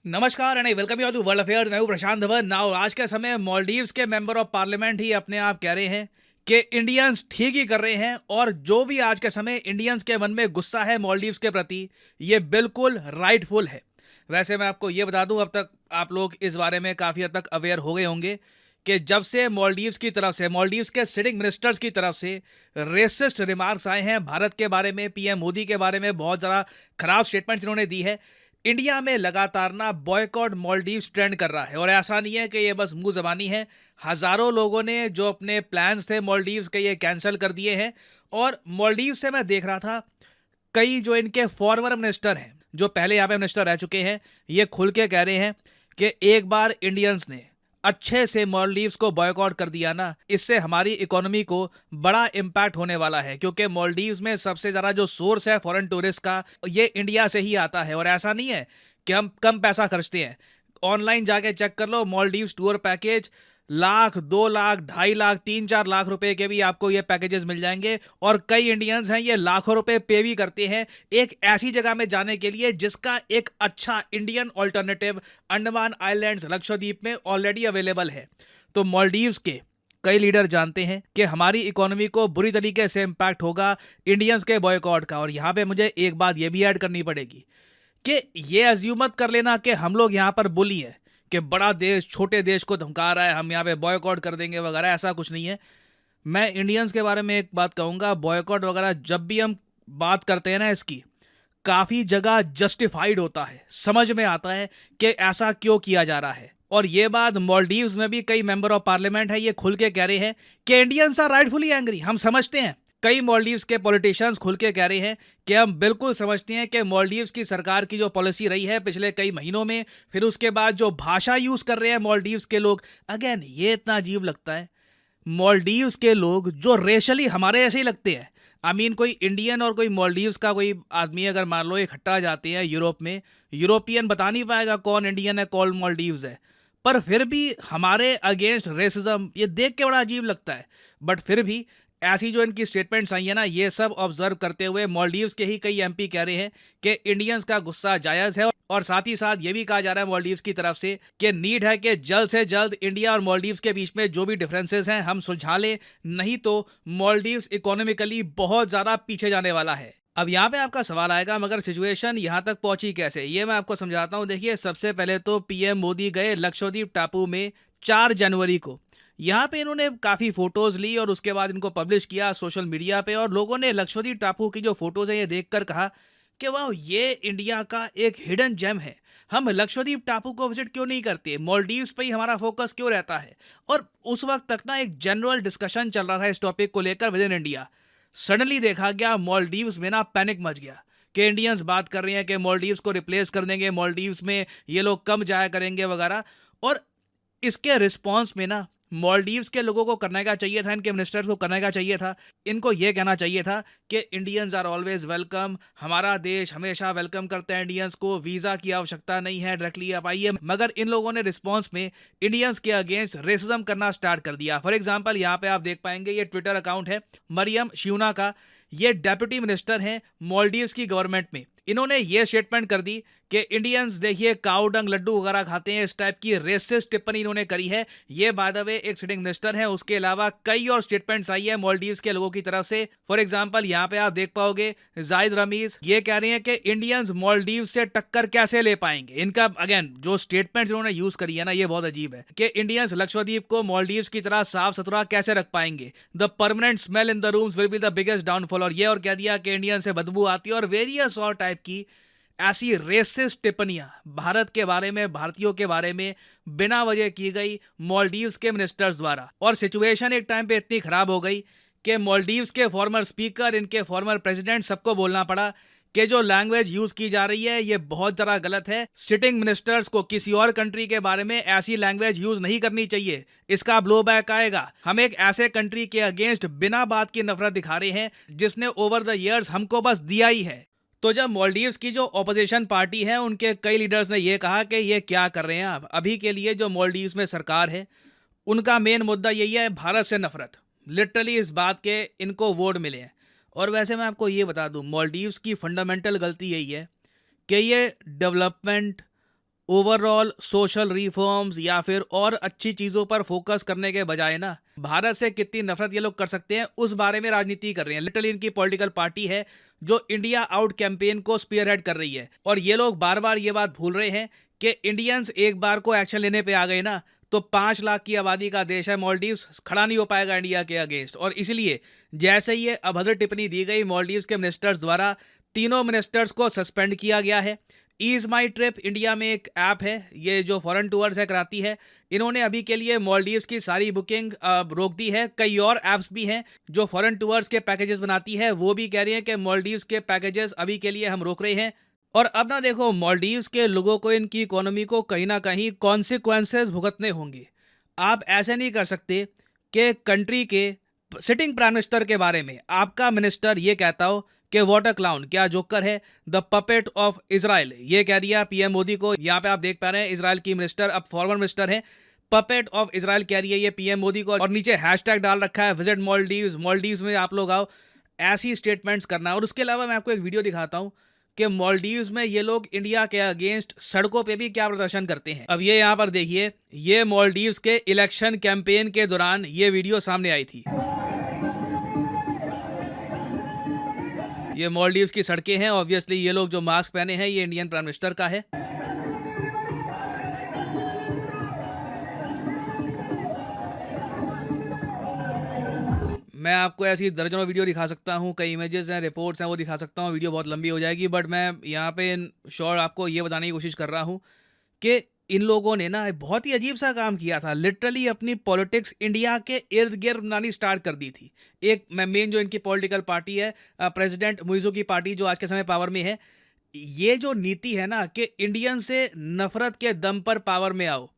नमस्कार and welcome you to world affairs. मैं हूं प्रशांत धवन। नाउ आज के समय मॉलडीव्स के मेंबर ऑफ पार्लियामेंट ही अपने आप कह रहे हैं कि इंडियंस ठीक ही कर रहे हैं, और जो भी आज के समय इंडियंस के मन में गुस्सा है मॉलडीव्स के प्रति, ये बिल्कुल राइटफुल है। वैसे मैं आपको ये बता दूं, अब तक आप लोग इस बारे में काफ़ी हद तक अवेयर हो गए होंगे कि जब से मॉलडीव्स की तरफ से, मॉलडीव्स के सिटिंग मिनिस्टर्स की तरफ से रेसिस्ट रिमार्क्स आए हैं भारत के बारे में, पीएम मोदी के बारे में बहुत ज़्यादा खराब स्टेटमेंट्स इन्होंने दी है, इंडिया में लगातार ना बॉयकॉट मॉलडीव्स ट्रेंड कर रहा है। और ऐसा नहीं है कि ये बस मुंह जबानी है, हजारों लोगों ने जो अपने प्लान्स थे मॉलडीव्स के, ये कैंसिल कर दिए हैं। और मॉलडीव से मैं देख रहा था, कई जो इनके फॉर्मर मिनिस्टर हैं, जो पहले यहाँ पे मिनिस्टर रह चुके हैं, ये खुल के कह रहे हैं कि एक बार इंडियंस ने अच्छे से मालदीव्स को बॉयकॉट कर दिया ना, इससे हमारी इकोनॉमी को बड़ा इम्पैक्ट होने वाला है, क्योंकि मालदीव्स में सबसे ज़्यादा जो सोर्स है फॉरेन टूरिस्ट का, ये इंडिया से ही आता है। और ऐसा नहीं है कि हम कम पैसा खर्चते हैं। ऑनलाइन जाके चेक कर लो, मालदीव्स टूर पैकेज लाख, 2 लाख, 2.5 लाख, 3-4 लाख रुपए के भी आपको ये पैकेजेस मिल जाएंगे। और कई इंडियंस हैं, ये लाखों रुपए पे भी करते हैं एक ऐसी जगह में जाने के लिए जिसका एक अच्छा Indian alternative Andaman islands, Lakshadweep में ऑलरेडी अवेलेबल है। तो मालदीव्स के कई लीडर जानते हैं कि हमारी इकोनॉमी को बुरी तरीके से इंपैक्ट होगा इंडियंस के बॉयकॉट का। और यहाँ पे मुझे एक बात ये भी ऐड करनी पड़ेगी कि ये अज्यूम मत कर लेना कि हम लोग यहाँ पर बुली हैं, कि बड़ा देश छोटे देश को धमका रहा है, हम यहाँ पे बॉयकॉट कर देंगे वगैरह, ऐसा कुछ नहीं है। मैं इंडियंस के बारे में एक बात कहूँगा, बॉयकॉट वगैरह जब भी हम बात करते हैं ना इसकी, काफ़ी जगह जस्टिफाइड होता है, समझ में आता है कि ऐसा क्यों किया जा रहा है। और ये बात मालदीव्स में भी कई मेंबर ऑफ पार्लियामेंट है, ये खुल के कह रहे हैं कि इंडियंस आर राइटफुली एंग्री। हम समझते हैं, कई मालदीव्स के पॉलिटिशियंस खुल के कह रहे हैं कि हम बिल्कुल समझते हैं कि मालदीव्स की सरकार की जो पॉलिसी रही है पिछले कई महीनों में, फिर उसके बाद जो भाषा यूज़ कर रहे हैं मालदीव्स के लोग, अगेन ये इतना अजीब लगता है। मालदीव्स के लोग जो रेशली हमारे ऐसे ही लगते हैं, आई मीन कोई इंडियन और कोई मालदीव्स का कोई आदमी अगर मान लो इकट्ठा जाते हैं यूरोप में, यूरोपियन बता नहीं पाएगा कौन इंडियन है कौन मालदीव्स है। पर फिर भी हमारे अगेंस्ट रेसिज्म, ये देख के बड़ा अजीब लगता है। बट फिर भी ऐसी जो इनकी स्टेटमेंट्स आई है ना, ये सब ऑब्जर्व करते हुए मालदीव्स के ही कई एमपी कह रहे हैं कि इंडियंस का गुस्सा जायज़ है। और साथ ही साथ ये भी कहा जा रहा है मालदीव्स की तरफ से कि नीड है कि जल्द से जल्द इंडिया और मालदीव्स के बीच में जो भी डिफरेंसेस हैं हम सुलझा लें, नहीं तो मालदीव्स इकोनॉमिकली बहुत ज़्यादा पीछे जाने वाला है। अब यहाँ पे आपका सवाल आएगा, मगर सिचुएशन यहाँ तक पहुंची कैसे, ये मैं आपको समझाता हूँ। देखिए, सबसे पहले तो पीएम मोदी गए लक्षद्वीप टापू में 4 जनवरी को। यहाँ पे इन्होंने काफ़ी फ़ोटोज़ ली और उसके बाद इनको पब्लिश किया सोशल मीडिया पे, और लोगों ने लक्षद्वीप टापू की जो फ़ोटोज़ हैं ये देखकर कहा कि वाह, ये इंडिया का एक हिडन जेम है, हम लक्षद्वीप टापू को विजिट क्यों नहीं करते, मालदीव्स पे ही हमारा फोकस क्यों रहता है। और उस वक्त तक ना एक जनरल डिस्कशन चल रहा था इस टॉपिक को लेकर विद इन इंडिया। सडनली देखा गया मालदीव्स में ना पैनिक मच गया कि इंडियंस बात कर रहे हैं कि मालदीव्स को रिप्लेस कर देंगे, मालदीव्स में ये लोग कम जाया करेंगे वगैरह। और इसके रिस्पॉन्स में ना मालदीव्स के लोगों को करने का चाहिए था, इनके मिनिस्टर्स को करने का चाहिए था, इनको ये कहना चाहिए था कि इंडियंस आर ऑलवेज वेलकम, हमारा देश हमेशा वेलकम करता है इंडियंस को, वीज़ा की आवश्यकता नहीं है, डायरेक्टली आप आइए। मगर इन लोगों ने रिस्पॉन्स में इंडियंस के अगेंस्ट रेसिज्म करना स्टार्ट कर दिया। फॉर एग्जाम्पल, यहाँ पे आप देख पाएंगे, ये ट्विटर अकाउंट है मरियम श्यूना का, ये डेप्यूटी मिनिस्टर हैं मालदीव्स की गवर्नमेंट में। इन्होंने ये स्टेटमेंट कर दी कि इंडियंस देखिए काऊ डंग लड्डू वगैरह खाते हैं, इस टाइप की रेसिस्ट टिप्पणी इन्होंने करी है। ये बाय द वे एक सिटिंग मिनिस्टर है, उसके अलावा कई और स्टेटमेंट्स आई है मालदीव्स के लोगों की तरफ से। फॉर एग्जांपल, यहाँ पे आप देख पाओगे जाहिद रमीज ये कह रहे हैं कि इंडियंस मालदीव्स से टक्कर कैसे ले पाएंगे। इनका अगेन जो स्टेटमेंट्स इन्होंने यूज करी है ना, ये बहुत अजीब है कि इंडियंस लक्षद्वीप को मालदीव्स की तरह साफ सुथरा कैसे रख पाएंगे, the permanent smell in the rooms will be the biggest downfall. और ये और कह दिया कि इंडियन से बदबू आती है, और वेरियस और टाइप की ऐसी रेसिस्ट टिप्पणियां भारत के बारे में, भारतीयों के बारे में बिना वजह की गई मालदीव्स के मिनिस्टर्स द्वारा। और सिचुएशन एक टाइम पे इतनी खराब हो गई कि मालदीव्स के फॉर्मर स्पीकर, इनके फॉर्मर प्रेसिडेंट, सबको बोलना पड़ा कि जो लैंग्वेज यूज की जा रही है ये बहुत ज़्यादा गलत है। सिटिंग मिनिस्टर्स को किसी और कंट्री के बारे में ऐसी लैंग्वेज यूज नहीं करनी चाहिए, इसका ब्लो बैक आएगा। हम एक ऐसे कंट्री के अगेंस्ट बिना बात की नफरत दिखा रहे हैं जिसने ओवर द ईयर्स हमको बस दिया ही है। तो जब मालदीव्स की जो ऑपोजिशन पार्टी है, उनके कई लीडर्स ने यह कहा कि ये क्या कर रहे हैं आप, अभी के लिए जो मालदीव्स में सरकार है उनका मेन मुद्दा यही है भारत से नफरत, लिटरली इस बात के इनको वोट मिले हैं। और वैसे मैं आपको ये बता दूं, मालदीव्स की फंडामेंटल गलती यही है कि ये डेवलपमेंट ओवरऑल सोशल रिफॉर्म्स या फिर और अच्छी चीज़ों पर फोकस करने के बजाय ना भारत से कितनी नफरत ये लोग कर सकते हैं उस बारे में राजनीति कर रहे हैं। लिटरली इनकी पॉलिटिकल पार्टी है जो इंडिया आउट कैंपेन को स्पीयरहेड कर रही है, और ये लोग बार बार ये बात भूल रहे हैं कि इंडियंस एक बार को एक्शन लेने पे आ गए ना तो 5 लाख की आबादी का देश है मालदीव्स, खड़ा नहीं हो पाएगा इंडिया के अगेंस्ट। और इसलिए जैसे ये अभद्र टिप्पणी दी गई मालदीव्स के मिनिस्टर्स द्वारा, तीनों मिनिस्टर्स को सस्पेंड किया गया है। ईज माई ट्रिप इंडिया में एक ऐप है, ये जो फॉरेन टूर्स है कराती है, इन्होंने अभी के लिए मालदीव्स की सारी बुकिंग रोक दी है। कई और ऐप्स भी हैं जो फॉरेन टूर्स के पैकेजेस बनाती है, वो भी कह रही हैं कि मालदीव्स के पैकेजेस अभी के लिए हम रोक रहे हैं। और अब ना देखो, मालदीव्स के लोगों को, इनकी इकोनॉमी को कहीं ना कहीं कॉन्सिक्वेंसेस भुगतने होंगे। आप ऐसे नहीं कर सकते कि कंट्री के सिटिंग प्राइम मिनिस्टर के बारे में आपका मिनिस्टर ये कहता हो कि वाटर क्लाउन, क्या जोकर है, द पपेट ऑफ इजराइल, ये कह दिया पीएम मोदी को। यहाँ पे आप देख पा रहे हैं इजराइल की मिनिस्टर, अब फॉरेन मिनिस्टर है, पपेट ऑफ इजराइल कह रही है ये पीएम मोदी को, और नीचे हैशटैग डाल रखा है विजिट मालदीव्स, मालदीव्स में आप लोग आओ। ऐसी स्टेटमेंट्स करना। और उसके अलावा मैं आपको एक वीडियो दिखाता हूँ कि मालदीव्स में ये लोग इंडिया के अगेंस्ट सड़कों पे भी क्या प्रदर्शन करते हैं। अब ये यहाँ पर देखिए, ये मालदीव्स के इलेक्शन कैंपेन के दौरान ये वीडियो सामने आई थी। ये मालदीव्स की सड़कें हैं। ऑब्वियसली ये लोग जो मास्क पहने हैं ये इंडियन प्राइम मिनिस्टर का है। मैं आपको ऐसी दर्जनों वीडियो दिखा सकता हूँ, कई इमेजेस हैं, रिपोर्ट्स हैं, वो दिखा सकता हूँ। वीडियो बहुत लंबी हो जाएगी, बट मैं यहाँ पे शॉर्ट आपको ये बताने की कोशिश कर रहा हूँ कि इन लोगों ने ना बहुत ही अजीब सा काम किया था। लिटरली अपनी पॉलिटिक्स इंडिया के इर्द गिर्द बनानी स्टार्ट कर दी थी। एक मेन जो इनकी पॉलिटिकल पार्टी है, प्रेसिडेंट मुइज़ो की पार्टी जो आज के समय पावर में है, ये जो नीति है ना कि इंडियन से नफरत के दम पर पावर में आओ,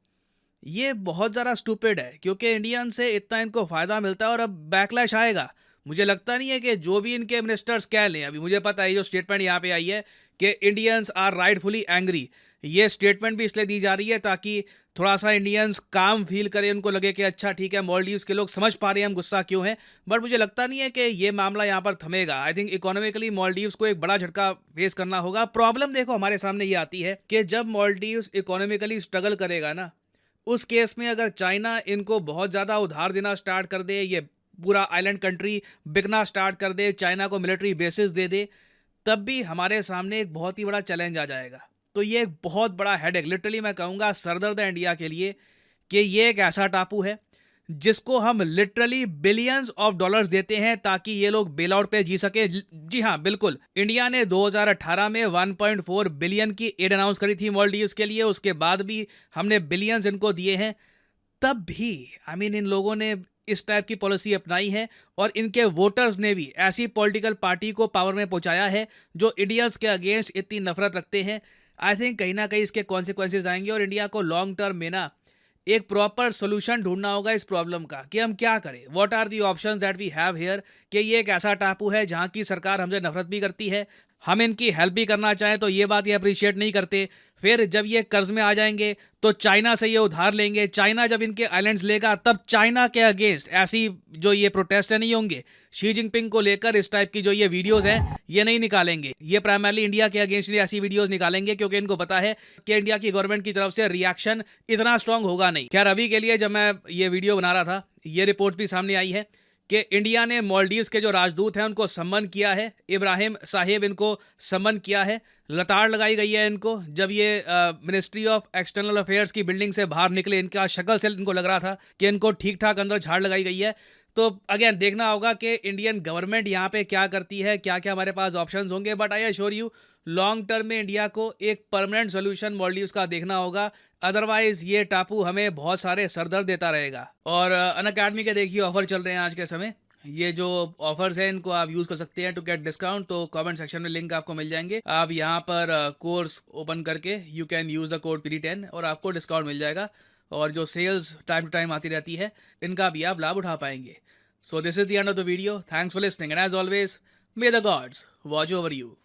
ये बहुत ज़्यादा स्टूपिड है, क्योंकि इंडियन से इतना इनको फ़ायदा मिलता है और अब बैकलैश आएगा। मुझे लगता नहीं है कि जो भी इनके मिनिस्टर्स कह लें, अभी मुझे पता है जो स्टेटमेंट यहाँ पे आई है कि इंडियंस आर राइटफुली एंग्री, ये स्टेटमेंट भी इसलिए दी जा रही है ताकि थोड़ा सा इंडियंस काम फील करें, उनको लगे कि अच्छा ठीक है, मालदीव्स के लोग समझ पा रहे हैं हम गुस्सा क्यों है। बट मुझे लगता नहीं है कि ये मामला यहाँ पर थमेगा। आई थिंक इकोनॉमिकली मालदीव्स को एक बड़ा झटका फेस करना होगा। प्रॉब्लम देखो हमारे सामने ये आती है कि जब मालदीव्स इकोनॉमिकली स्ट्रगल करेगा ना, उस केस में अगर चाइना इनको बहुत ज़्यादा उधार देना स्टार्ट कर दे, ये पूरा आइलैंड कंट्री बिकना स्टार्ट कर दे, चाइना को मिलिट्री बेसिस दे दे, तब भी हमारे सामने एक बहुत ही बड़ा चैलेंज आ जाएगा। तो ये एक बहुत बड़ा हेडेक, लिटरली मैं कहूँगा सरदर्द है इंडिया के लिए कि ये एक ऐसा टापू है जिसको हम लिटरली बिलियंस ऑफ डॉलर्स देते हैं ताकि ये लोग बेल आउट पे जी सके। जी हाँ, बिल्कुल, इंडिया ने 2018 में 1.4 बिलियन की एड अनाउंस करी थी मालदीव्स के लिए, उसके बाद भी हमने बिलियंस इनको दिए हैं। तब भी इन लोगों ने इस टाइप की पॉलिसी अपनाई है और इनके वोटर्स ने भी ऐसी पॉलिटिकल पार्टी को पावर में पहुंचाया है जो इंडियंस के अगेंस्ट इतनी नफरत रखते हैं। आई थिंक कहीं ना कहीं इसके कॉन्सिक्वेंसेज आएंगे और इंडिया को लॉन्ग टर्म में ना एक प्रॉपर सोल्यूशन ढूंढना होगा इस प्रॉब्लम का कि हम क्या करें। What are the options that we have here, कि ये एक ऐसा टापू है जहां की सरकार हमसे नफरत भी करती है, हम इनकी हेल्प भी करना चाहें तो ये बात ये अप्रिशिएट नहीं करते। फिर जब ये कर्ज में आ जाएंगे तो चाइना से ये उधार लेंगे, चाइना जब इनके आइलैंड्स लेगा तब चाइना के अगेंस्ट ऐसी जो ये प्रोटेस्ट है नहीं होंगे। शी जिनपिंग को लेकर इस टाइप की जो ये वीडियोस हैं ये नहीं निकालेंगे, ये प्राइमरली इंडिया के अगेंस्ट ऐसी वीडियोस निकालेंगे क्योंकि इनको पता है कि इंडिया की गवर्नमेंट की तरफ से रिएक्शन इतना स्ट्रांग होगा नहीं। खैर अभी के लिए जब मैं ये वीडियो बना रहा था, ये रिपोर्ट भी सामने आई है कि इंडिया ने मालदीव्स के जो राजदूत हैं उनको सम्मन किया है, इब्राहिम साहिब इनको सम्मन किया है, लताड़ लगाई गई है इनको। जब ये मिनिस्ट्री ऑफ एक्सटर्नल अफेयर्स की बिल्डिंग से बाहर निकले, इनका शक्ल से इनको लग रहा था कि इनको ठीक ठाक अंदर झाड़ लगाई गई है। तो अगेन देखना होगा कि इंडियन गवर्नमेंट यहाँ पे क्या करती है, क्या क्या हमारे पास ऑप्शंस होंगे। But I assure you long term में इंडिया को एक परमानेंट सोल्यूशन मालदीव्स का देखना होगा, अदरवाइज ये टापू हमें बहुत सारे सरदर्द देता रहेगा। और अनअकैडमी के देखिए ऑफर चल रहे हैं आज के समय, ये जो ऑफर्स हैं इनको आप यूज कर सकते हैं टू गेट डिस्काउंट। तो कमेंट सेक्शन में लिंक आपको मिल जाएंगे, आप यहाँ पर कोर्स ओपन करके you can use the code PD10 और आपको डिस्काउंट मिल जाएगा। और जो सेल्स टाइम टू टाइम आती रहती है इनका भी आप लाभ उठा पाएंगे। So this is the end of the video, thanks for listening and as always may the gods watch over you.